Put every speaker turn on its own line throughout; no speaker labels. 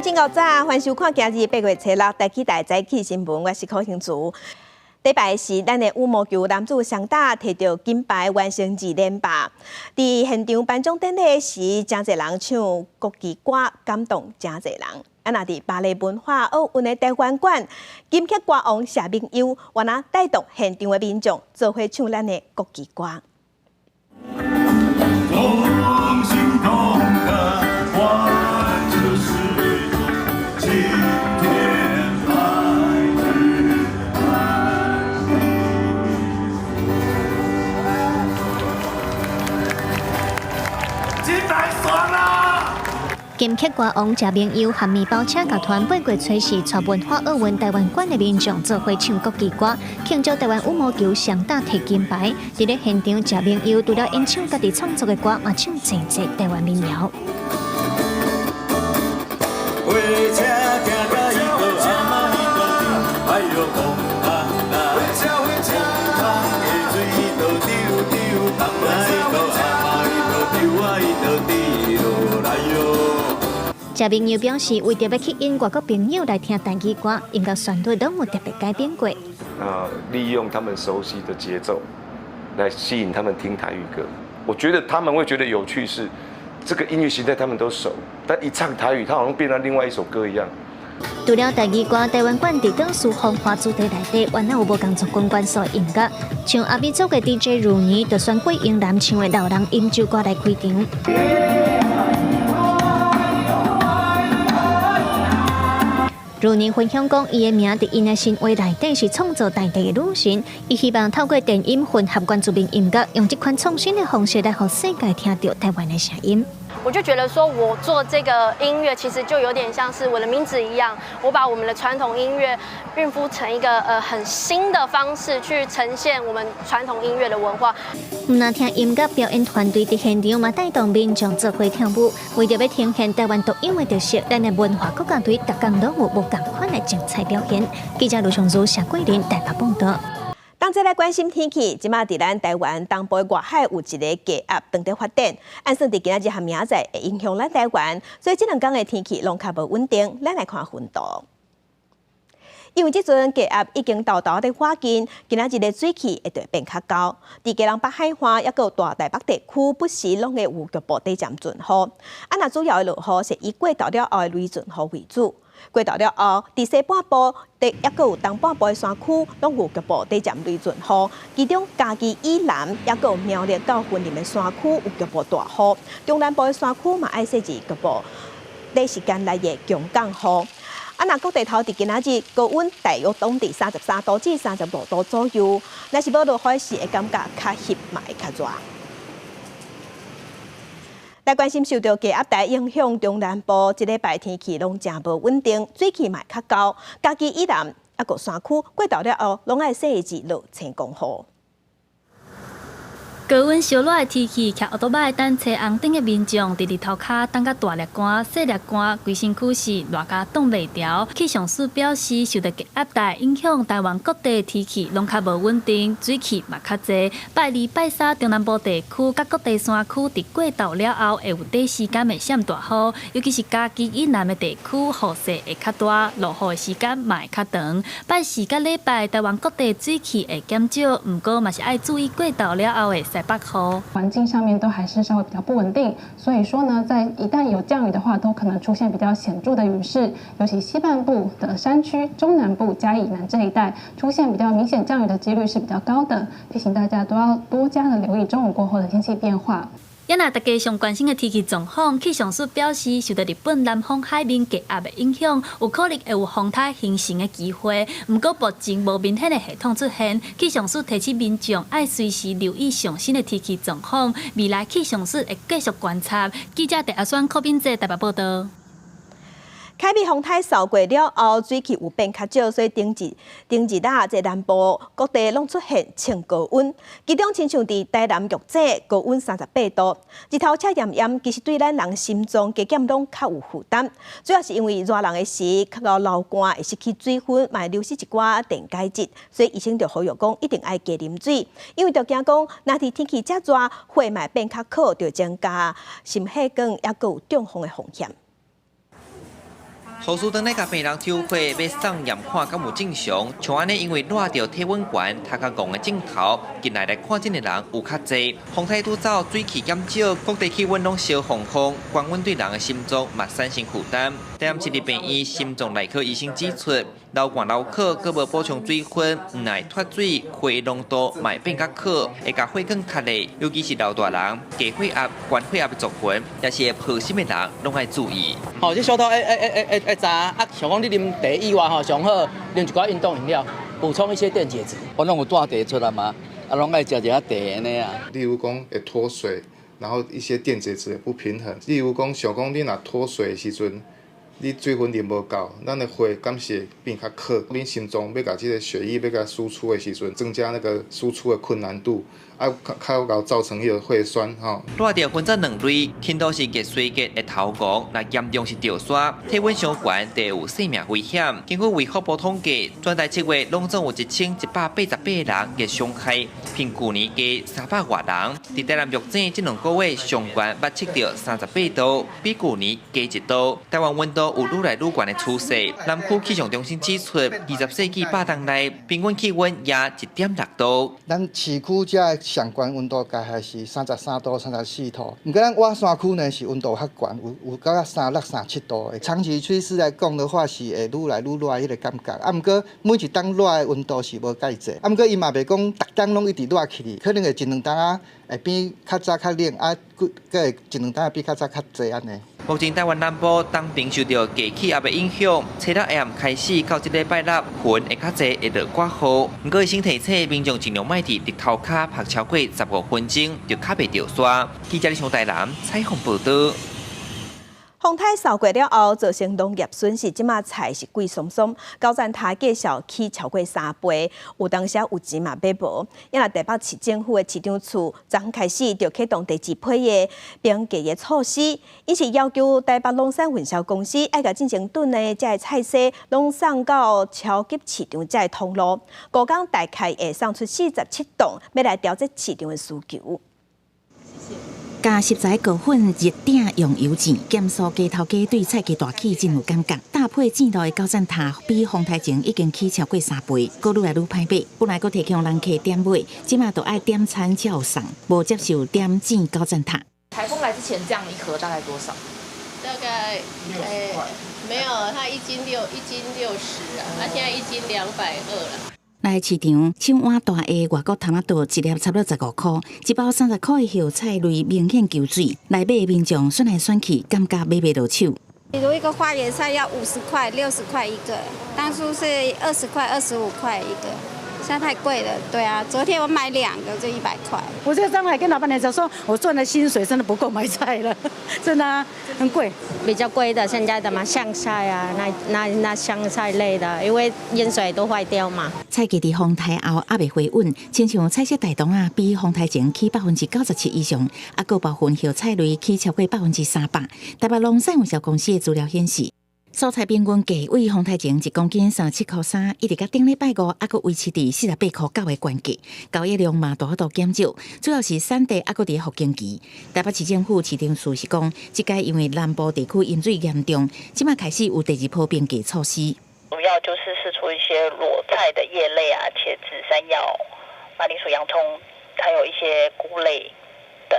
正午早，欢迎收看今日8月初6台记台早起新闻，我是柯兴竹。礼拜是咱的羽毛球男子双打摕到金牌，完成2连霸。伫现场颁奖典礼时，真侪人唱国旗歌，感动真侪人。若伫芭蕾文化奥运的台湾馆，金曲歌王谢明佑，原来带动现场的民众做伙唱咱的国旗歌。
金曲歌王谢明佑和面包车集团8月初时带文化奥运台湾馆的民众做伙唱国旗歌，庆祝台湾羽毛球双打摕金牌。伫咧现场，谢明佑除了演唱家己创作的歌，嘛唱真侪台湾民谣。谢明佑表示，为着要吸引外国朋友来听台语歌，音乐旋律都有特别改编过。
利用他们熟悉的节奏，来吸引他们听台语歌。我觉得他们会觉得有趣是，这个音乐形态他们都熟，但一唱台语，它好像变成另外一首歌一样。
除了台语歌，台湾馆伫等数风化主题内底，原来有无共作公关所音乐，像阿美族的 DJ 如年，就选过英男唱的老人饮酒歌来开场。如年分享讲，伊的名伫因的生活内底是创造大地的女神。伊希望透过电影混合原住民音乐，用这款创新的方式来让世界听到台湾的声音。
我就觉得说，我做这个音乐其实就有点像是我的名字一样，我把我们的传统音乐孕孵成一个很新的方式去呈现我们传统音乐的文化。
那听音乐表演团队伫现场嘛带动民众做伙跳舞，为着要呈现台湾独有的特色，咱的文化国家队逐工都有无同款的精彩表现。记者卢尚如、谢桂林台北报道。
当再来关心天气，即马伫咱台湾东部外海有一个低压正在发展，按算伫今仔日和明仔会影响咱台湾，所以这2天的天气拢较无稳定。咱来看分度，因为即阵低压已经豆豆在化近，今仔日的水气会对变较高。伫基隆北海岸也有大台北地区不时拢会有局部地震阵雨，若主要的落雨是以过昼了后的雷阵雨为主。过昼了后，伫西半部也阁有东半部的山区，拢有局部地震雷阵雨。其中嘉义以南也阁有苗栗到云林的山区有局部大雨。中南部的山区嘛爱设置局部短时间内的强降雨。若各地头伫今仔日高温大约拢伫33度至35度左右。若是要落雨时，会感觉较翕嘛会较热。来关心受到低压带影响，中南部这礼拜天气拢真无稳定，水气嘛较高。嘉义以南也个山区过昼了后，拢爱设置落晴光雨。
高温烧热的天气，骑奥多麦等车红灯的民众，伫日头骹等甲大热汗、细热汗，规身躯是热甲冻袂调。气象署表示，受到低压带影响，台湾各地天气拢较无稳定，水汽嘛较侪。拜二、拜三中南部地区甲各地山区伫过昼了后，会有短时间的闪大雨，尤其是嘉义以南的地区，雨势会较大，落雨的时间嘛会较长。拜四甲礼拜，台湾各地水汽会减少，不过嘛是爱注意过昼了后的西北雨。
环境上面都还是稍微比较不稳定，所以说呢，在一旦有降雨的话，都可能出现比较显著的雨势，尤其西半部的山区、中南部、嘉义南这一带出现比较明显降雨的几率是比较高的，提醒大家都要多加的留意中午过后的天气变化。
也若大家上关心的天气状况，气象署表示，受到日本南方海面低压的影响，有可能会有风台形成的机会。不过目前无明显的系统出现，气象署提醒民众爱随时留意上新的天气状况。未来气象署会继续观察。记者陈阿选柯宾在台北报道。
凯美风台扫过了后，水汽有变较少，所以顶日啦，在南部各地拢出现清高温，其中亲像伫台南玉井高温38度，日头赤炎炎，其实对咱人心脏加减拢较有负担。主要是因为热人的时，较流汗会失去水分，嘛会流失一寡电解质，所以医生就呼吁讲一定爱加啉水，因为就惊讲，若伫天气遮热，血脉变较苦，就增加心血管也有中风的风险。
护士等来甲病人抽血，要送验看敢有正常。像安尼，因为热着体温悬、头壳戆的镜头，进来看诊的人有较侪。风台拄走，水气减少，各地气温拢小风风，高温对人的心脏嘛产生负担。台南市立病院心脏内科医生指出，流汗流渴，佮无补充水分，唔耐脱水，血浓度嘛会变较渴，会甲血管塌咧。尤其是老大人，低血压、高血压的族群，也是会破心的人，拢爱注意。
吼，这小偷会查啊，像讲你啉茶以外吼，上好啉一寡运动饮料，补充一些电解质。我拢有带茶出来嘛，啊，拢爱食一下茶安尼啊。
例如讲会脱水，然后一些电解质的不平衡。例如讲，想讲你若脱水的时阵，你水分啉无够，咱的血敢是会变较渴。恁心脏要甲这个血液要甲输出的时阵，增加那个输出的困难度，较搞造成迄个血栓吼。
热着分作两类，轻度是热衰竭的头壳，那严重是掉沙，体温上悬，就有生命危险。根据卫福部统计，全台7月拢总有1188人热伤害，平去年加300多人。伫台南玉井这2个月上悬捌测到38度，比去年加1度。台湾温度有愈来愈悬的趋势。南区气象中心指出，20世纪8冬内平均气温也1.6度。
咱市区这上悬温度大概是33度、34度，不过咱外山区呢是温度较悬，有到36、37度的。长期趋势来讲的话，是会愈来愈热迄个感觉。啊，不过每一冬热的温度是无介济。啊，不过伊嘛袂讲逐冬拢一直热起哩，可能会1、2冬啊会变较早较冷，啊，佫会1、2冬变较早较济安尼。
目前台湾南部东边受到低气压的影响，初六下暗开始到这礼拜六，云会较济，会落寡雨。不过医生提醒民众尽量莫伫日头骹晒超过15分钟，就较袂掉沙。记者李从台南采访报道。
风台扫过了后，造成农业损失，即马菜是贵松松，高赞塔价小起超过3倍，有当时有钱嘛买无。因为台北市政府的市长处昨开始就启动第2批的评价的措施，伊是要求台北农产分销公司爱甲进行吨的这菜色拢送到超级市场这通路，高工大概会送出47吨，要来调节市场的需求。
加食材高粉热点用油煎，减速鸡头家对菜价大起真有感觉。搭配正路的高赞塔，比风台前已经起超过3倍，佫愈来愈歹买。本来佫提供人客点买，即马都爱点餐才有送，无接受点煎高赞塔。
台风来之前，这样一盒大概多少？
大概没有，它1斤60啊，它现在1斤220了。
来市场，手碗大的外国토마토一粒差不多15块，一包30块的叶菜类明显求水，来买的民众选来选去，感觉买不落手。
比如一个花椰菜要50块、60块一个，当初是20块、25块一个。现在太贵了，对啊，昨天我买2个就100块。
我这个刚才跟老板娘讲说，我赚的薪水真的不够买菜了，真的啊，很贵。
比较贵的现在的嘛，香菜啊，那香菜类的，因为淹水都坏掉嘛。
菜价伫风台后还未回稳，亲像菜色大同啊，比风台前起97%以上，啊，个部分叶菜类起超过300%。台北农产分销公司的资料显示。蔬菜平均价位风台前1公斤37.3块，一直到顶礼拜5，还佫维持伫48.9块的关价，交易量嘛大幅度减少，主要是产地还佫伫复经期。台北市政府市长处是讲，即届因为南部地区淹水严重，即马开始有第2波评价措施。
主要就是释出一些裸菜的叶类啊，茄子、山药、马铃薯、洋葱，还有一些菇类。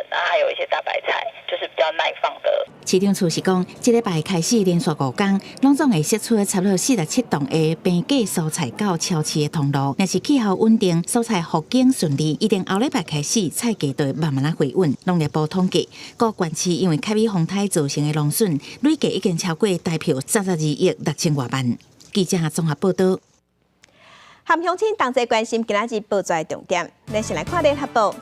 还有一些大白菜，就是比较耐放的。
市长处是讲，这礼拜开始连续5天，拢总会释出差不多47吨的平价蔬菜到超市的通路。若是气候稳定，蔬菜复经顺利，一定后礼拜开始菜价就会慢慢回稳。农业部统计，各县市因为凯美风台造成的农损，累计已经超过台票32亿6千多万。记者综合报道。
含乡亲同齐关心今仔日报纸的重点，咱先来看联合报。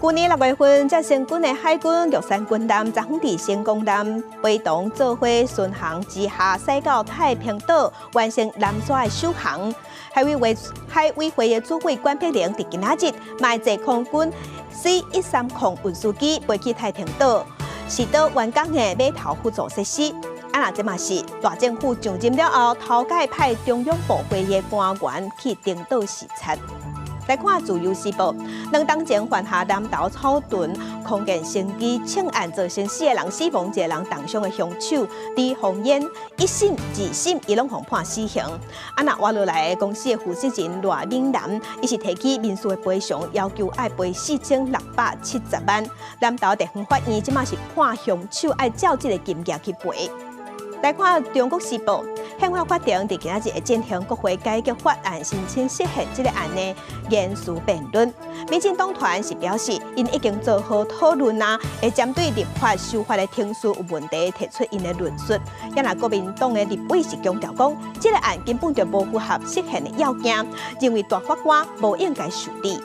去年6月份，才成军的海军玉山军舰昨昏伫成功舰陪同做伙巡航之下，驶到太平岛，完成南沙的首航。海委会的主委关碧玲伫今仔日，嘛坐空军 C-130运输机飞去太平岛，是到员工的码头辅助设施。啊，这嘛是大政府上任了后，头届派中央部会的官员去顶岛视察。来看自由时报，2当前犯下南投草屯狂建生机庆案，造成4个人死亡，1个人重伤的凶手李鸿烟，1审、2审伊拢互判死刑。那活落来的公司的负责人赖敏南，伊是提起民事的赔偿，要求爱赔4670万。南投地方法院即马是判凶手爱照这个金额去赔。来看中国时报，宪法法庭伫今仔日会进行国会改革法案申请释宪这个案的言辞辩论。民进党团是表示，因已经做好讨论会针对立法修法的听书有问题提出因的论述。也那国民党的立委是强调讲，这个案根本就无符合释宪的要件，认为大法官无应该受理。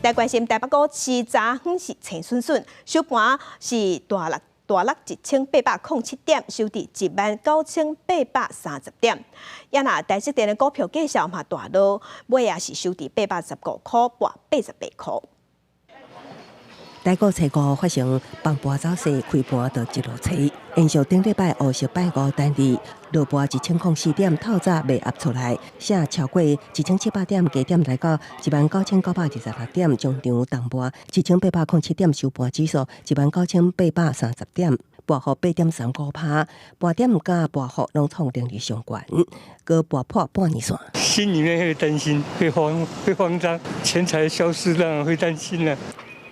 来关心台北股市昨昏是青顺顺，收盘是大落1807点，收伫19830点。也那台积电的股票介绍嘛大落，尾也是收伫815块，跌88块。
台股初五发生崩盘走势，开盘就一路吹，延续顶礼拜50拜五单日落盘1004点，透早未压出来，写超过1700点，加点来到19926点，中场重盘1807点，收盘指数19830点，盘幅8.35%，盘点甲盘幅拢创历史上悬，搁盘破半年线。
心里面会担心，会慌张，钱财消失，当然会担心了。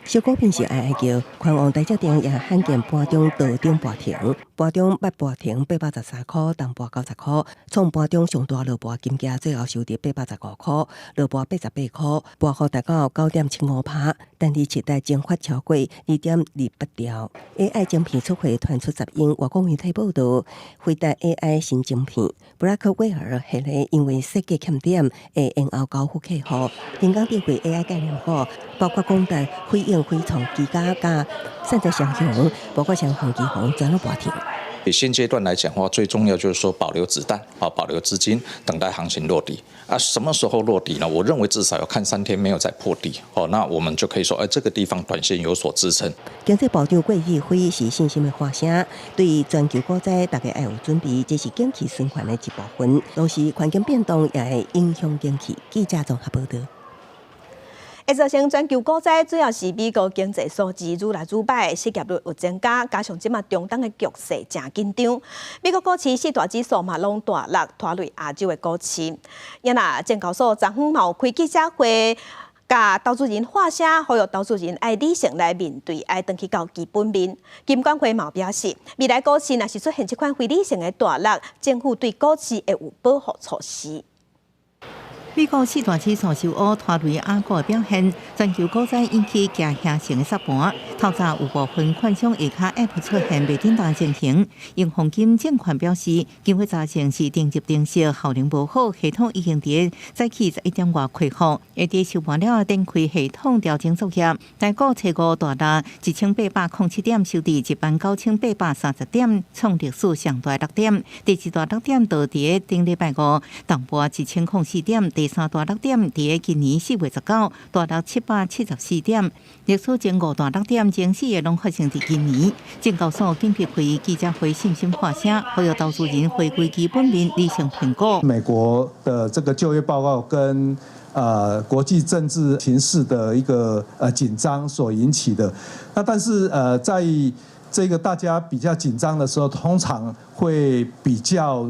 小股票是哀叫，宽旺台积电也罕见盘中倒涨跌停，盘中捌盘停813块，重盘90块，创盘中上大落盘金价最后收伫815块，落盘88块，盘幅达到9.75%，但日期待蒸发超过2.28兆。AI 晶片出货传出杂音，外国媒体报道，回答 AI 新晶片 Blackwell 系咧因为设计欠点，会延后交付客户。香港电汇 AI 概念股，包括广达、辉映、辉创、技嘉、加散在双雄，包括像宏基红全都跌停。
现阶段来讲的话，最重要就是说保留子弹啊，保留资金，等待行情落底啊。什么时候落底呢？我认为至少要看3天没有再破底哦，那我们就可以说，这个地方短线有所支撑。
经济部长郭议会是信心的发声，对于全球股灾大家要有准备，这是景气循环的一部分。同时，环境变动也会影响景气。记者综合报道。会造成全球股灾，主要是美国经济数字愈来愈歹，失业率有增加，加上即马中东的局势真紧张。美国股市4大指数嘛拢大落，拖累亚洲的股市。也那证交所昨昏嘛有开记者会，甲投资人发声，呼吁投资人爱理性来面对，爱回去到基本面。金管会嘛表示，未来股市若是出现这款非理性的大落，政府对股市会有保护措施。
美国4大指数收乌，拖累亚股的表现，全球股灾引起假形成的杀盘。透早有部分券商下卡 App 出现未正当情形，因黄金证券表示，今回早前是定级定息效能无好，系统已经伫早起11点外开放，而伫收盘了展开系统调整作业。台股初五大落1807点，收伫19830点，创历史上大落点。第2大落点倒伫顶礼拜五，重盘1004点。第3大落点伫今年4月19，大落774点。历史前5大落点前4个拢发生伫今年。证交所紧急会议记者会信心发声，呼吁投资人回归基本面，理性评估。
美国的这个就业报告跟国际政治形势的一个紧张所引起的。那但是在这个大家比较紧张的时候，通常会比较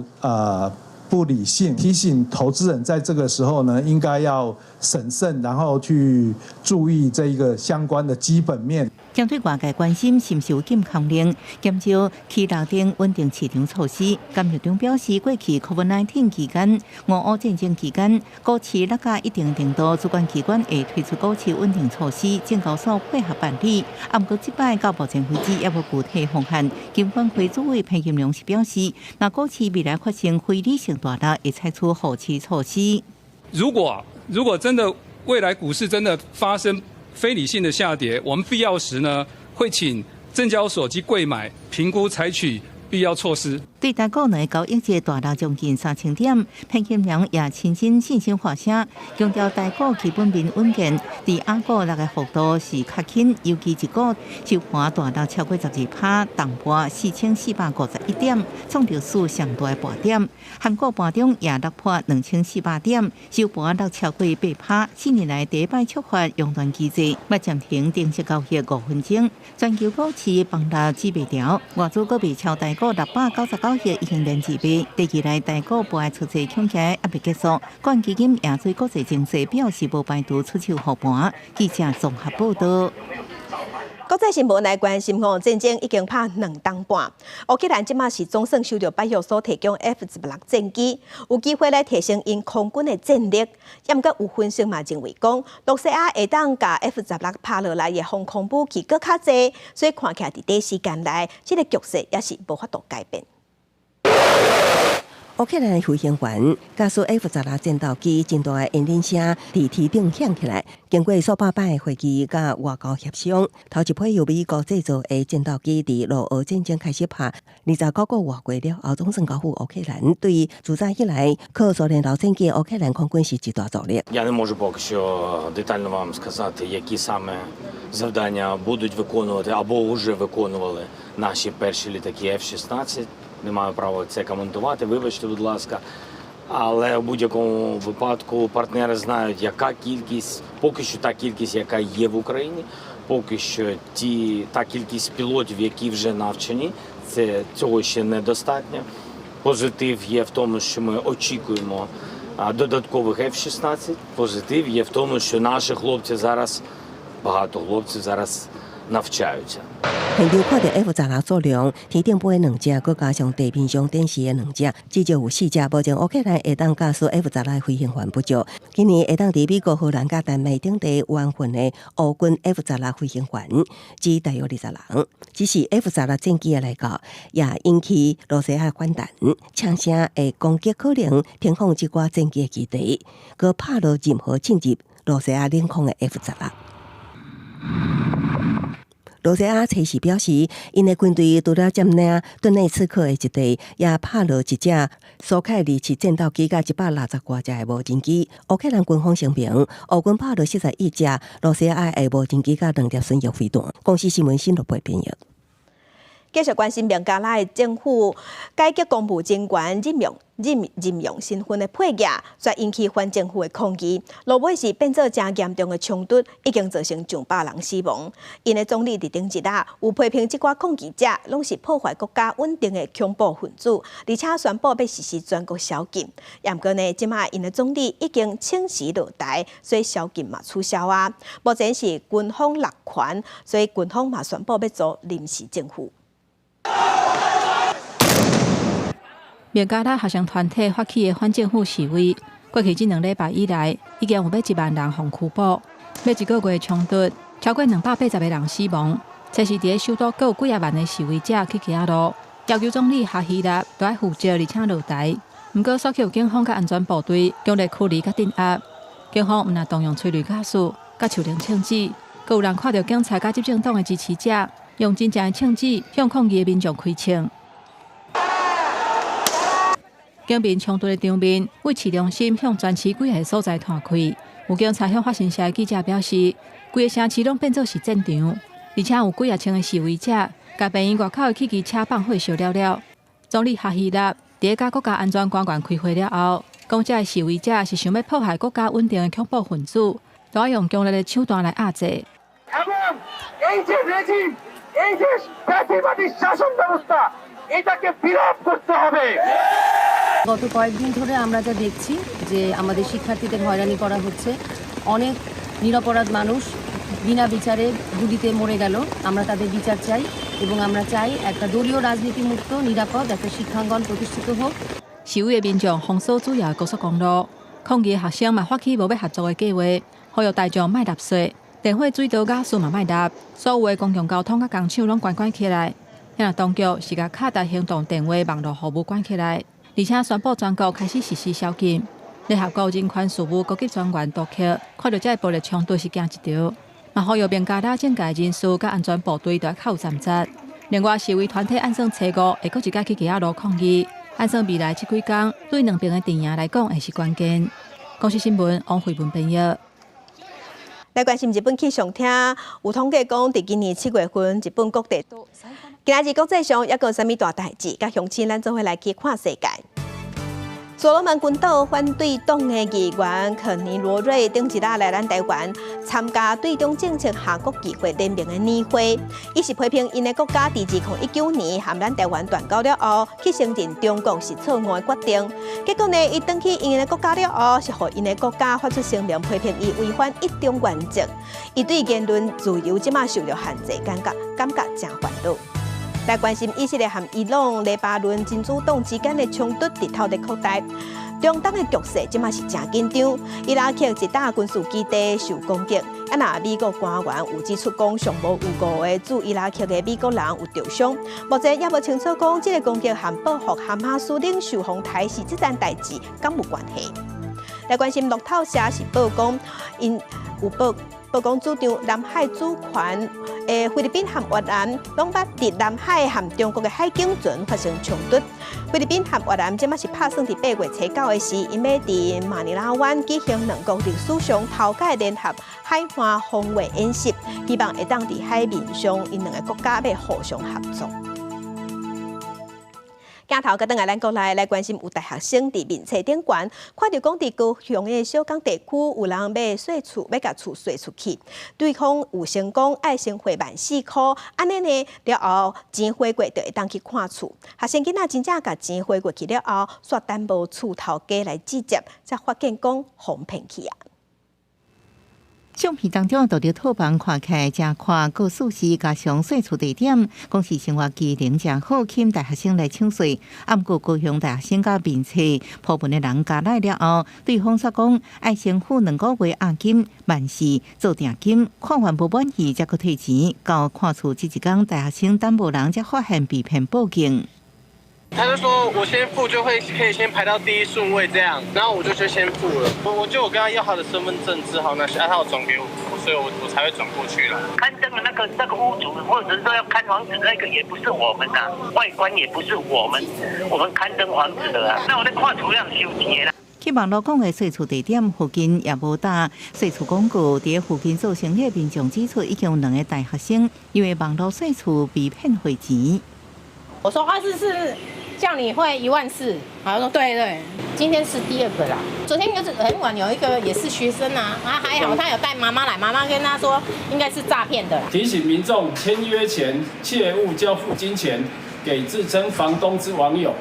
不理性，提醒投资人在这个时候呢，应该要审慎，然后去注意这一个相关的基本面。
针对外界关心是不是有禁空令，减少企业等稳定市场措施，监察长表示，过去 COVID-19 期间、俄乌战争期间，股市落到一定程度，主管机关会推出股市稳定措施，证交所配合办理。不过，这摆到目前为止也无具体方案。金管会主委潘金良是表示，若股市未来发生非理性大落，会采取后期措施。
如果真的未来股市真的发生非理性的下跌，我们必要时呢，会请证交所及柜买评估采取必要措施。
对大股内交易节大到将近3000点，潘金良也亲身信心发声，强调大股基本面稳健，伫亚股落个幅度是较轻，尤其一股收盘大到超过12%，重盘4451点，创着史上大盘点。韩国盘中也突破2400点，收盘落超过8%，4年来第一摆触发熔断机制，要暂停定息交易5分钟。全球股市崩到指袂调，外资股被超大股699亿已经连2倍。第二来大股不爱出席抢起还未结束，冠基金也对国际情势表示无排除出手护盘。记者综合报道。
国际新闻来关心，战争已经拍2档半。乌克兰即马是总算收到北约所提供 F-16战机，有机会来提升因空军的战力。也毋过有分析嘛认为讲，罗西亚会当甲 F-16拍落来的防空武器搁较济，所以看起来伫短时间内，这个局势也是无法度改变。
乌克兰飞行员加速 F-16战斗机真大的引擎声伫天顶响起来，经过数百摆飞机甲外交协商，头一批由美国制造的战斗机伫俄乌战争开始拍，29个月过了后，总算交付乌克兰。对于自早以来靠苏联老战机乌克兰空军是一大助力。
Я не можу поки що детально вам сказати, які саме завдання будуть виконувати або вже виконували наші перші літаки F-16. Не маю права це коментувати, вибачте, будь ласка. Але в будь-якому випадку партнери знають, яка кількість, поки що та кількість, яка є в Україні, поки що та кількість пілотів, які вже навчені, цього ще недостатньо. Позитив є в тому, що ми очікуємо додаткових F-16. Позитив є в тому, що наші хлопці зараз, багато хлопців зараз навчаються.
现场看到 F-16数量，天顶飞2只，佮加上地面上展示的2只，至少有4只，保证乌克兰会当驾驶 F-16飞行员不足。今年会当伫美国、荷兰、甲丹麦等地完训的乌军 F-16飞行员，只大约20人。只是 F-16战机的来到，也引起罗西亚反弹，枪声会攻击可能平衡这寡战机的基地，佮拍落任何进入罗西亚领空的 F-16。罗西亚采时表示，因的军队除了占领顿内茨克的一地，也拍落一只苏凯2战斗机甲160多只的无人机。乌克兰军方声明，乌军拍落41只罗西亚的无人机甲2粒巡洋飞弹。公司新闻新闻部编译。
继续关心孟加拉的政府改革公务人员任用身份的配额，却引起反政府的抗议。落尾是变做真严重的冲突，已经造成上百人死亡。因的总理伫顶一日有批评这寡抗议者，拢是破坏国家稳定的恐怖分子，而且宣布要实施全国宵禁。也毋过呢，即马因的总理已经请辞落台，所以宵禁嘛取消啊。目前是军方落权，所以军方嘛宣布要做临时政府。
孟加拉学生团体发起的反政府示威，过去这2礼拜以来，已经有要1万人互拘捕。要1个月的冲突，超过280个人死亡。这是伫首都，各有几万的示威者去行路，要求总理哈希纳要负责而且落台。不过，所有警方甲安全部队强烈驱离甲镇压。警方毋但动用催泪瓦斯、甲手榴枪支，阁有人看到警察甲执政党的支持者用真正的枪支向抗议的民众开枪。警民冲突的场面为市中心向全市几个所在摊开。有警察向发新社的记者表示，规个城市拢变作是战场，而且有几千个示威者甲病院外口的汽机车放火烧了。总理哈希纳伫甲国家安全官员开会了后，讲这示威者是想要破坏国家稳定的恐怖分子，都要用强烈的手段来压制。
গত কয়েকদিন ধরে আমরা যা দেখছি যে আমাদের শিক্ষার্থীদের হয়রানি করা হচ্ছে, অনেক নিরপরাধ মানুষ বিনা বিচারে গুলিতে মরে গেল। আমরা তাদের বিচার চাই এবং আমরা চাই একটা দলীয় রাজনীতি মুক্ত নিরাপদ একটা শিক্ষাঙ্গন প্রতিষ্ঠিত হোক।
示威的民众封锁主要高速公路，抗议的学生嘛发起无要合作的计划，呼吁大众莫纳税，电火、水道、瓦斯嘛莫纳，所有的公共交通甲工厂拢关起来。因为当局是甲卡达行动电话网络服务关起来。而且宣布全国开始实施宵禁。联合国人权事务高级专员杜克看到这暴力冲突是惊一跳，嘛呼吁孟加拉政界人士甲安全部队都要靠有站责。另外，示威团体按算初5会搁一届去街仔路抗议，按算未来这几天对两边的阵营来讲会是关键。公视新闻王慧文编译。
来关心日本气象厅有统计讲，伫今年7月份，日本各地今仔日国际上抑有啥物大代志？甲乡亲咱做伙来去看世界。所罗门群岛反对党的议员肯尼罗瑞顶一日来咱台湾参加对中政策下国议会联名的年会，伊是批评因的国家伫2019年和咱台湾断交了后，去承认中国是错误的决定。结果呢，伊返去因的国家了后，是互因的国家发出声明批评伊违反一中原则。伊对言论自由即马受到限制，感觉真烦恼。来关心以色列和伊朗、黎巴嫩真主党之间的冲突日头在扩大，中东的局势即马是真紧张。伊拉克一大军事基地受攻击，那美国官员有指出讲，尚无有5个驻伊拉克的美国人有受伤，目前也无清楚讲这个攻击和报复哈马斯领袖洪台是这件代志敢有关系。来关心路透社是报讲，因有报讲主张南海主权。菲律宾和越南拢捌伫南海和中国的海警船发生冲突。菲律宾和越南即马是打算伫8月初9的时，因要伫马尼拉湾举行两国历史上头届联合海岸防卫演习，希望会当伫海面上因两个国家要互相合作。镜头甲转来咱国内来关心，有大学生伫面册顶悬，看到讲伫高雄的小港地区有人要洗厝，要甲厝洗出去，对方有先讲爱先汇14块，安尼呢了后钱汇过就会当去看厝。学生囡仔真正甲钱汇过去了后，煞等无厝头家来指接，才发现讲哄骗去啊。
相片当中就着套房看起来真宽，高舒适，加上洗厝地点，讲是生活机能真好，吸引大学生来抢水。毋过高雄大学生甲面册部分的人加来了后，对方说讲爱先付2个月押金，万事做定金，看完无满意才搁退钱。到看厝这一天，大学生等无人才发现被骗报警。
他就说我先付就可以先排到第1顺位这样，然后我就先付了。我跟他要他的身份证字号那些，他要转给我，所以我才会转过去了。
刊登的那个屋主，或者是说要看房子的那个也不是我们呐，外观也不是我们刊登房子的啊。那我在看图样收钱啦。
去网络讲的洗厝地点附近也无大洗厝广告，伫附近做生意的民众指出，已经有2个大学生因为网络洗厝被骗汇钱。
我说是叫你汇14000，他说对，今天是第2个啦。昨天就是很晚有一个也是学生啊，还好他有带妈妈来，妈妈跟他说应该是诈骗的。
提醒民众签约前切勿交付金钱给自称房东之网友，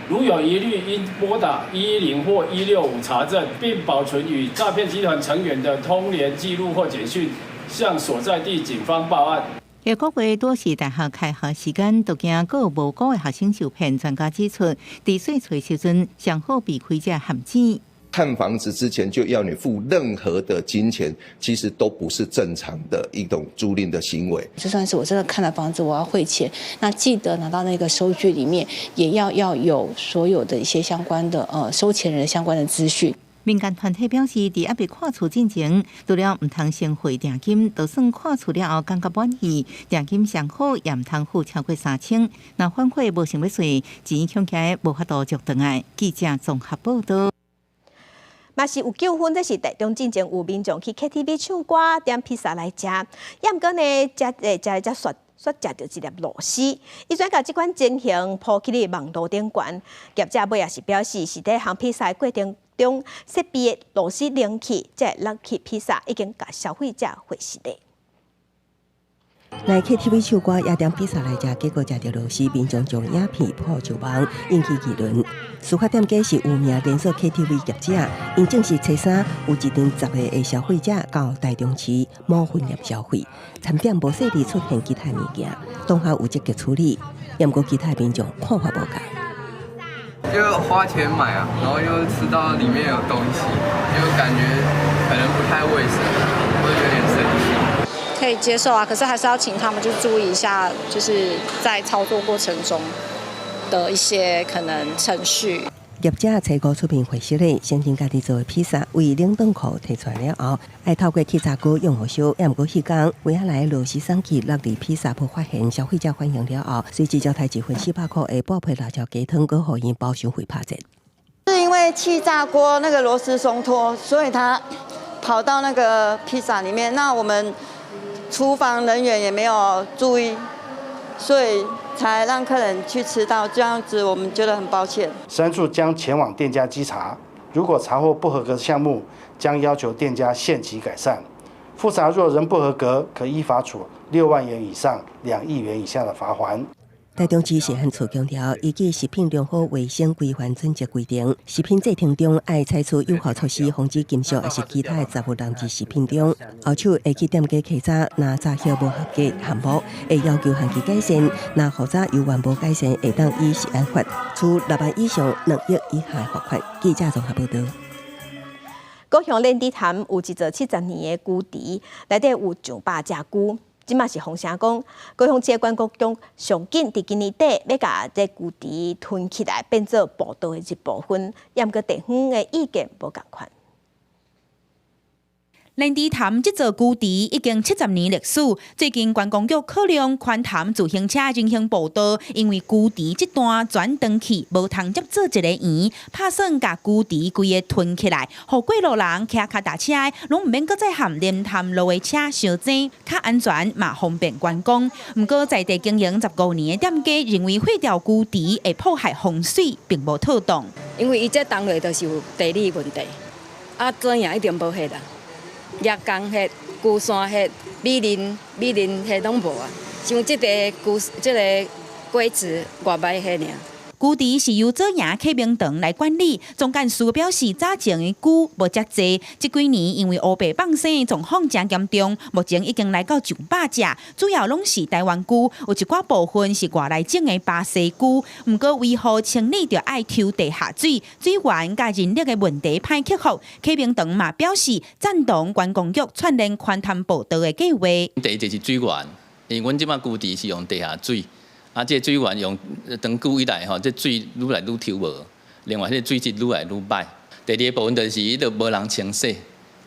如有疑虑应拨打110或165查证，并保存与诈骗集团成员的通联记录或简讯，向所在地警方报案。
下个月多是大学开学时间，都惊个无辜的学生受骗。专家指出，伫洗厝时阵，上好避开这陷阱。
看房子之前就要你付任何的金钱，其实都不是正常的一种租赁的行为。
就算是我真的看了房子，我要汇钱，那记得拿到那个收据里面，也要有所有的一些相关的收钱人相关的资讯。
民间团体表示，伫还未看厝之前，除了唔通先汇定金，就算看厝了后感觉满意，定金上好也唔通付超过3000。若反悔无想要税，钱恐起来无法度续转来。记者综合报道。
嘛是有纠纷，这是台中进前有民众去 KTV 唱歌，点披萨来食，也毋过呢，食煞食到一粒螺丝，伊转甲即款情形抛去咧网络顶悬，业者尾也是表示是伫烘披萨过程中设备的螺丝冷去，才会落去披萨，已经甲消费者回示咧。
来 KTV 唱歌也点披萨来食，结果食到螺丝，民众将影片破上网，引起议论。事发店家是有名连锁 KTV 业者，因正是初三有一场10个的消费者到台中市某分店消费，餐点无细致出现其他物件，当下有积极处理，也毋过其他民众看法无同。
就花钱买啊，然后又吃到里面有东西，就感觉可能不太卫生，会有点生气。
可以接受啊，可是还是要请他们就注意一下，就是在操作过程中的一些可能程序。
业者采购出品回收的先进家己做的披萨，为冷冻库提出来了后，爱透过气炸锅用火烧，也毋过迄天为下来螺丝送去落地披萨铺发现消费者欢迎了后，随即交代1份400块的爆皮辣椒鸡汤，佮互因包箱费拍折。
是因为气炸锅那个螺丝松脱，所以它跑到那个披萨里面，那我们厨房人员也没有注意，所以才让客人去吃到这样子，我们觉得很抱歉。
食安处将前往店家稽查，如果查获不合格项目，将要求店家限期改善。复查若仍不合格，可依法处6万元以上2亿元以下的罚锾。
台中市食安处强调，依据食品良好卫生规范准则规定，食品制成中爱采取有效措施，防止金属还是其他的杂物溶入食品中。后手会去店家稽查，若查销无合格项目，会要求限期改善；若复查犹原无改善，会当依食安法处6万以上2亿以下罚款。记者综合报道。
高雄莲池潭有一座70年的古池，内底有上百只龟。即嘛是风声讲，高雄市观光局上紧伫今年底要甲这古池吞起来，变做步道的一部分。也毋过地方的意见无共款。
莲池潭这座古池已经70年历史，最近观光局考量宽潭自行车人行步道，因为古池这段转长去，无通接做一个圆，打算甲古池规个吞起来，互过路人骑脚踏车拢毋免搁再含莲潭路的车相争，较安全嘛方便观光。毋过在地经营15年的店家认为废掉古池会破坏风水，并无妥当。
因为伊这当落就是有地理问题，怎样一定无迄啦。叶公迄、龟山迄、米林迄拢无啊，像这个龟池外摆迄尔。
古池是由左营启明堂来管理，总干事表示，早前的龟无遮济，这几年因为乌白放生的状况真严重，目前已经来到上百只，主要拢是台湾龟，有一寡部分是外来种的巴西龟。不过为何清理就爱抽地下水，水源甲人力的问题歹克服？启明堂嘛表示赞同观光局串联宽潭步道的计划。
第一就是水源，因为阮即摆古池是用地下水。这水源用长久以来这水愈来愈抽无。另外，这水质愈来愈歹。第二个部分就是伊都无人清洗。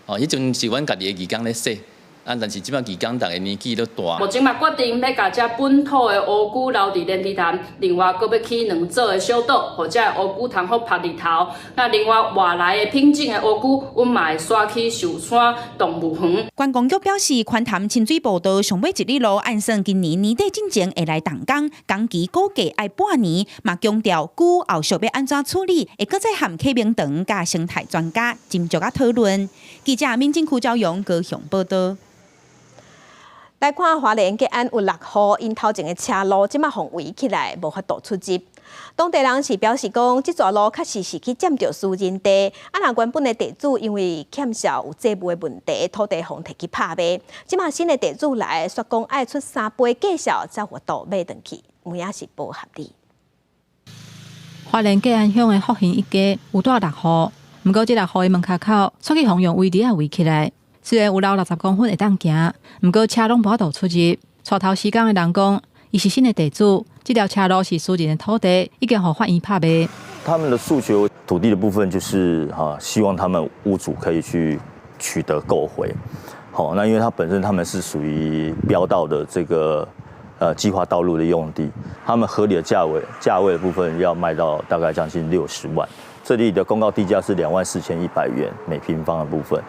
迄阵是阮家己的义工咧洗。但是即摆义工大个年纪都大。
目前嘛决定要甲这本土的乌龟留伫莲池潭，另外阁要起2座的小岛，或者乌龟通好晒日头。那另外外来的品种的乌龟，阮嘛会刷去寿山动物园。
观光局表示，宽潭清水步道上尾一里路，按算今年年底之前会来动工，工期估计要半年。嘛强调，龟后续要安怎处理，会搁再和启明堂甲生态专家斟酌讨论。记者民政区赵勇高雄报道。来看花莲吉安有6户因头前的车路，即马封围起来，无法度出入。当地人是表示讲，这座路确实是去占着私人地，若原本的地主因为欠缴有债务的问题，土地方摕去拍卖。即马新的地主来说讲，爱出3倍价销才活度买转去，有影是不合理。花莲吉安乡的福兴一家有住6户，不过这6户的门口出去方用围篱围起来。虽然有老60公分会当行，不过车拢无法度出入。带头施工的人讲，伊是新的地主，这条车路是私人的土地，已经互法院拍卖。
他们的诉求，土地的部分就是希望他们屋主可以去取得购回。好，那因为它本身他们是属于标道的这个计划道路的用地，他们合理的价位的部分要卖到大概将近60万。这里的公告地价是24100元每平方的部分。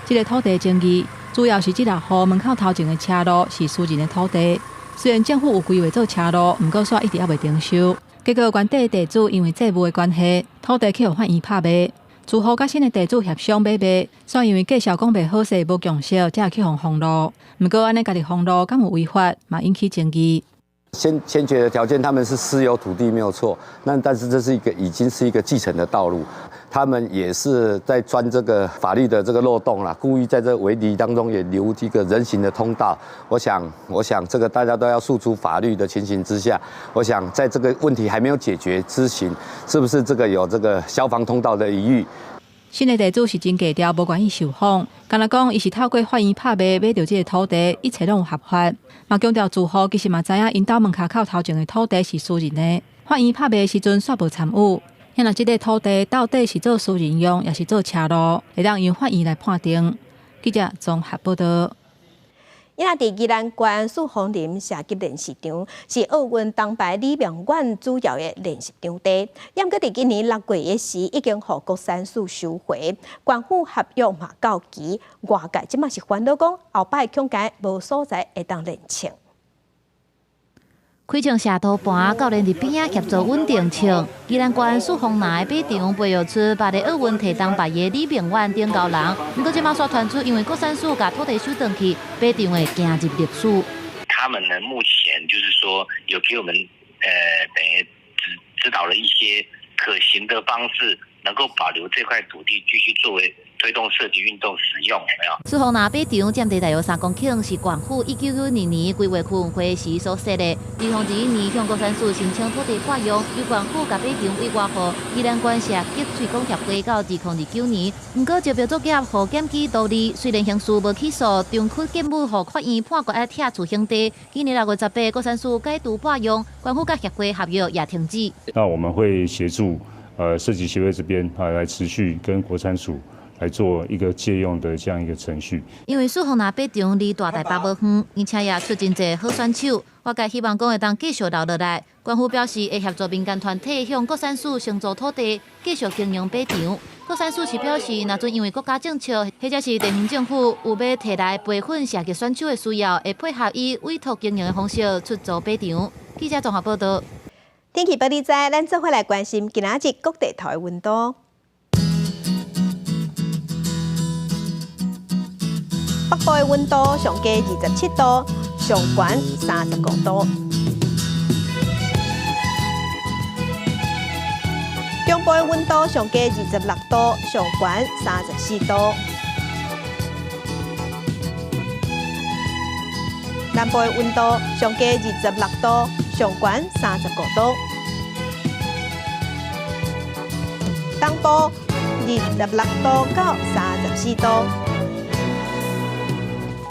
这个土地争议主要是这6户门口头前的车路是私人的土地，虽然政府有规划做车路，不过煞一直也未停收。结果原地的地主因为债务的关系，土地去互法院拍卖，住户甲新的地主协商买卖，煞因为介绍讲袂好势，无强销，才去互封路。不过安尼家己封路，敢有违法，嘛引起争议。
先决的条件，他们是私有土地没有错，但是这是已经是一个继承的道路，他们也是在钻这个法律的这个漏洞啦，故意在这围篱当中也留一个人行的通道。我想这个大家都要诉诸法律的情形之下，我想在这个问题还没有解决之前，是不是这个有这个消防通道的疑虑？
新的地主是真低调，无愿意受访。敢若讲，伊是透过法院拍卖买到这个土地，一切拢有合法。嘛强调住户其实嘛知影，因家门口头前的土地是私人的，法院拍卖的时阵煞无参与。现在这个土地到底是做私人用，也是做车路，会当由法院来判定。记者综合报道。
因在宜兰县树峰林射击练习场是奥运铜牌李明远主要的练习场地，因搁伫今年6月的时已经互国产署收回，官府合约嘛到期，外界即嘛是烦恼讲后摆恐惊无所在会当练枪。
开枪射头盘，教练伫边仔协助稳定枪。宜兰县树峰南的马场培育出8个奥运摕铜牌的李明远顶高人，不过即马刷传出，因为国产署甲土地收回去，马场会行入历史。
他们呢，目前就是说有给我们等于指导了一些可行的方式，能够保留这块土地继续作为推动射击运动使用，有没有？
树峰南马场占地大约3公顷，是县府1992年规划区运会时所设的。2021年向国产署申请土地拨用，由县府甲马场委外予宜兰县射击推广协会到2029年。不过招标作业互检举独立，虽然刑事无起诉，中区检务互法院判决要拆除兄弟。今年6月18，国产署改度拨用，县府甲协会合约也停止。
那我们会协助射击协会这边来持续跟国产署来做一个借用的这样一个程序。
因为树峰南马场离大台北无远，而且也出真侪好选手，外界希望讲会当继续留落来。官府表示会协助民间团体向国产署承租土地，继续经营马场。国产署是表示，若准因为国家政策或者是地方政府有要摕来培训射击选手的需要，会配合以委托经营的方式出租马场。记者综合报道。
天气报你知，咱做伙来关心今仔日各地头的温度。北部的温度上加27度，上悬35度；中部的温度上加26度，上悬34度；南部的温度上加26度，上悬35度；东部26度到34度。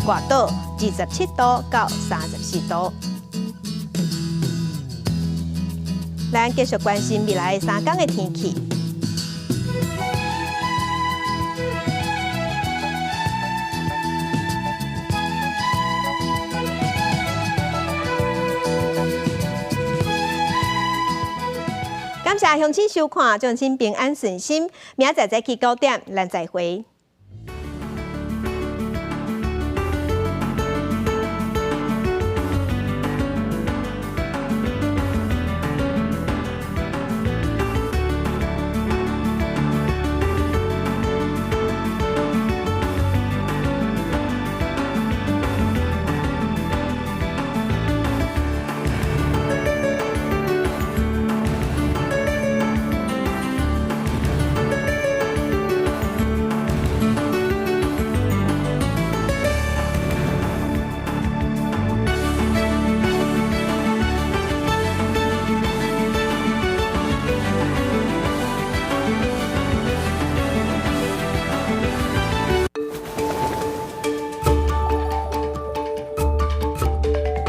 外岛27度到34度。咱继续关心未来3天的天气。感谢乡亲收看，祝亲平安顺心。明仔载早起9点，咱再会。